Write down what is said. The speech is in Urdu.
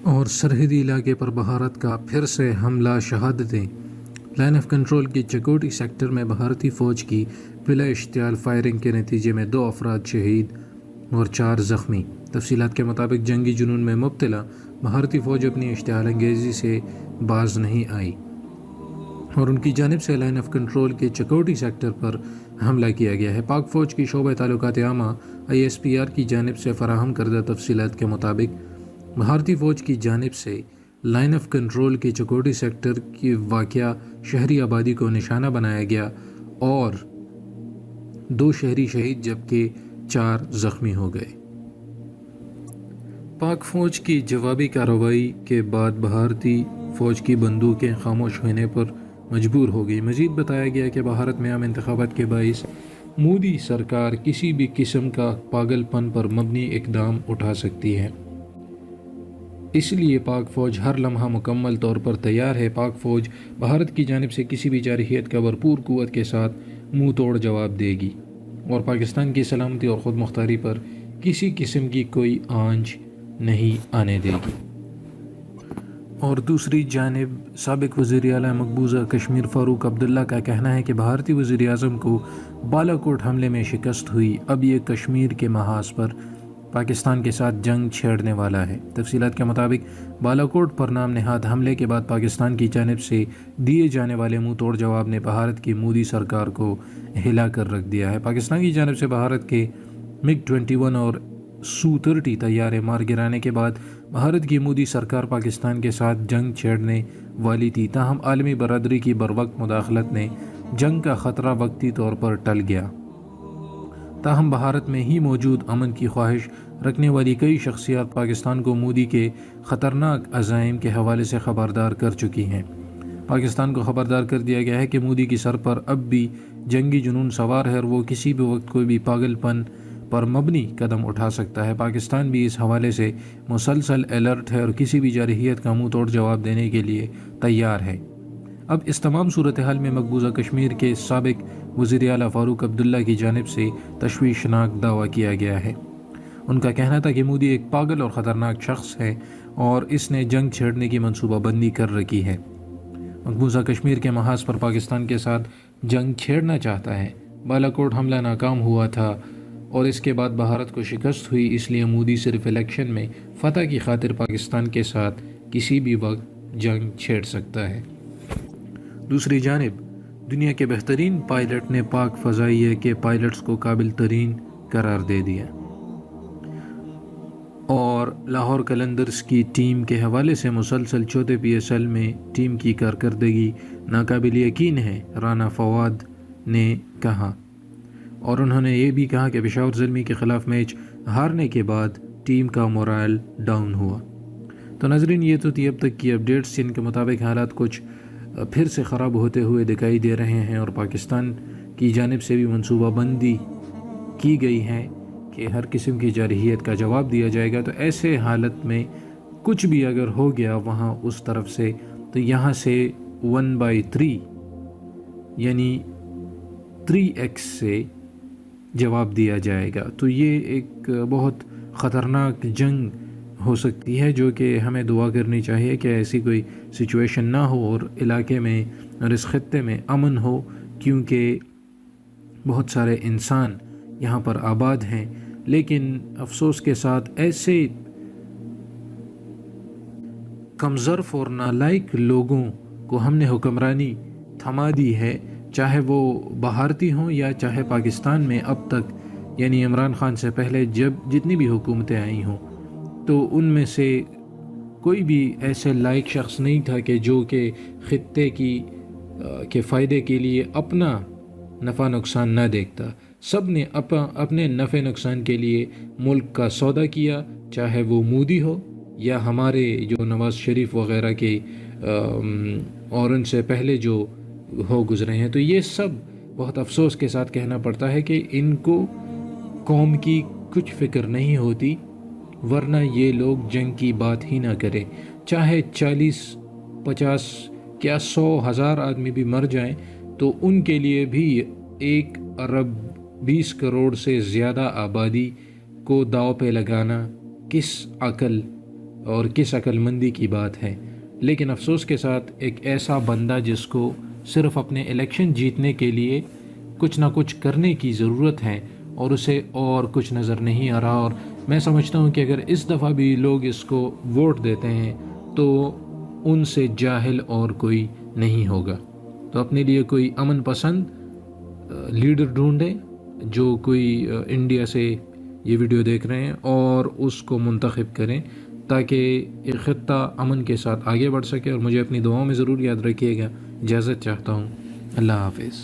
اور سرحدی علاقے پر بھارت کا پھر سے حملہ، شہادتیں۔ لائن آف کنٹرول کے چکوٹی سیکٹر میں بھارتی فوج کی بلا اشتعال فائرنگ کے نتیجے میں 2 افراد شہید اور 4 زخمی۔ تفصیلات کے مطابق جنگی جنون میں مبتلا بھارتی فوج اپنی اشتعال انگیزی سے باز نہیں آئی اور ان کی جانب سے لائن آف کنٹرول کے چکوٹی سیکٹر پر حملہ کیا گیا ہے۔ پاک فوج کی شعبہ تعلقات عامہ ISPR کی جانب سے فراہم کردہ تفصیلات کے مطابق بھارتی فوج کی جانب سے لائن آف کنٹرول کے چکوٹی سیکٹر کی واقعہ شہری آبادی کو نشانہ بنایا گیا اور 2 شہری شہید جبکہ 4 زخمی ہو گئے۔ پاک فوج کی جوابی کارروائی کے بعد بھارتی فوج کی بندوقیں خاموش ہونے پر مجبور ہو گئی۔ مزید بتایا گیا کہ بھارت میں عام انتخابات کے باعث مودی سرکار کسی بھی قسم کا پاگل پن پر مبنی اقدام اٹھا سکتی ہے، اس لیے پاک فوج ہر لمحہ مکمل طور پر تیار ہے۔ پاک فوج بھارت کی جانب سے کسی بھی جارحیت کا بھرپور قوت کے ساتھ منہ توڑ جواب دے گی اور پاکستان کی سلامتی اور خود مختاری پر کسی قسم کی کوئی آنچ نہیں آنے دے گی۔ اور دوسری جانب سابق وزیر اعلیٰ مقبوضہ کشمیر فاروق عبداللہ کا کہنا ہے کہ بھارتی وزیر اعظم کو بالا کوٹ حملے میں شکست ہوئی، اب یہ کشمیر کے محاذ پر پاکستان کے ساتھ جنگ چھیڑنے والا ہے۔ تفصیلات کے مطابق بالا کوٹ پر نام نہاد حملے کے بعد پاکستان کی جانب سے دیے جانے والے منہ توڑ جواب نے بھارت کی مودی سرکار کو ہلا کر رکھ دیا ہے۔ پاکستان کی جانب سے بھارت کے MiG-21 اور Su-30 طیارے مار گرانے کے بعد بھارت کی مودی سرکار پاکستان کے ساتھ جنگ چھیڑنے والی تھی، تاہم عالمی برادری کی بروقت مداخلت نے جنگ کا خطرہ وقتی طور پر ٹل گیا۔ تاہم بھارت میں ہی موجود امن کی خواہش رکھنے والی کئی شخصیات پاکستان کو مودی کے خطرناک عزائم کے حوالے سے خبردار کر چکی ہیں۔ پاکستان کو خبردار کر دیا گیا ہے کہ مودی کی سر پر اب بھی جنگی جنون سوار ہے اور وہ کسی بھی وقت کوئی بھی پاگل پن پر مبنی قدم اٹھا سکتا ہے۔ پاکستان بھی اس حوالے سے مسلسل الرٹ ہے اور کسی بھی جارحیت کا منہ توڑ جواب دینے کے لیے تیار ہے۔ اب اس تمام صورتحال میں مقبوضہ کشمیر کے سابق وزیر اعلیٰ فاروق عبداللہ کی جانب سے تشویشناک دعویٰ کیا گیا ہے۔ ان کا کہنا تھا کہ مودی ایک پاگل اور خطرناک شخص ہے اور اس نے جنگ چھیڑنے کی منصوبہ بندی کر رکھی ہے۔ مقبوضہ کشمیر کے محاذ پر پاکستان کے ساتھ جنگ چھیڑنا چاہتا ہے۔ بالا کوٹ حملہ ناکام ہوا تھا اور اس کے بعد بھارت کو شکست ہوئی، اس لیے مودی صرف الیکشن میں فتح کی خاطر پاکستان کے ساتھ کسی بھی وقت جنگ چھیڑ سکتا ہے۔ دوسری جانب دنیا کے بہترین پائلٹ نے پاک فضائیہ کے پائلٹس کو قابل ترین قرار دے دیا اور لاہور قلندرز کی ٹیم کے حوالے سے مسلسل چوتھے PSL میں ٹیم کی کارکردگی ناقابل یقین ہے، رانا فواد نے کہا۔ اور انہوں نے یہ بھی کہا کہ پشاور زلمی کے خلاف میچ ہارنے کے بعد ٹیم کا مورائل ڈاؤن ہوا۔ تو ناظرین، یہ تو تھی اب تک کی اپڈیٹس جن کے مطابق حالات کچھ پھر سے خراب ہوتے ہوئے دکھائی دے رہے ہیں اور پاکستان کی جانب سے بھی منصوبہ بندی کی گئی ہے کہ ہر قسم کی جارحیت کا جواب دیا جائے گا۔ تو ایسے حالت میں کچھ بھی اگر ہو گیا وہاں اس طرف سے تو یہاں سے 1/3 یعنی 3x سے جواب دیا جائے گا۔ تو یہ ایک بہت خطرناک جنگ ہو سکتی ہے جو کہ ہمیں دعا کرنی چاہیے کہ ایسی کوئی سچویشن نہ ہو اور علاقے میں اور اس خطے میں امن ہو، کیونکہ بہت سارے انسان یہاں پر آباد ہیں، لیکن افسوس کے ساتھ ایسے کمظرف اور نالائق لوگوں کو ہم نے حکمرانی تھما دی ہے، چاہے وہ بھارتی ہوں یا چاہے پاکستان میں اب تک، یعنی عمران خان سے پہلے جتنی بھی حکومتیں آئی ہوں تو ان میں سے کوئی بھی ایسے لائق شخص نہیں تھا کہ جو کہ خطے کے فائدے کے لیے اپنا نفع نقصان نہ دیکھتا۔ سب نے اپنے نفع نقصان کے لیے ملک کا سودا کیا، چاہے وہ مودی ہو یا ہمارے جو نواز شریف وغیرہ کے اور ان سے پہلے جو ہو گزرے ہیں۔ تو یہ سب بہت افسوس کے ساتھ کہنا پڑتا ہے کہ ان کو قوم کی کچھ فکر نہیں ہوتی، ورنہ یہ لوگ جنگ کی بات ہی نہ کریں، چاہے 40 50 کیا 100 1000 آدمی بھی مر جائیں تو ان کے لیے بھی 1 ارب 20 کروڑ سے زیادہ آبادی کو داؤ پہ لگانا کس عقل اور کس عقل مندی کی بات ہے، لیکن افسوس کے ساتھ ایک ایسا بندہ جس کو صرف اپنے الیکشن جیتنے کے لیے کچھ نہ کچھ کرنے کی ضرورت ہے اور اسے اور کچھ نظر نہیں آ رہا، اور میں سمجھتا ہوں کہ اگر اس دفعہ بھی لوگ اس کو ووٹ دیتے ہیں تو ان سے جاہل اور کوئی نہیں ہوگا۔ تو اپنے لیے کوئی امن پسند لیڈر ڈھونڈیں جو کوئی انڈیا سے یہ ویڈیو دیکھ رہے ہیں اور اس کو منتخب کریں تاکہ یہ خطہ امن کے ساتھ آگے بڑھ سکے، اور مجھے اپنی دعاؤں میں ضرور یاد رکھیے گا۔ اجازت چاہتا ہوں، اللہ حافظ۔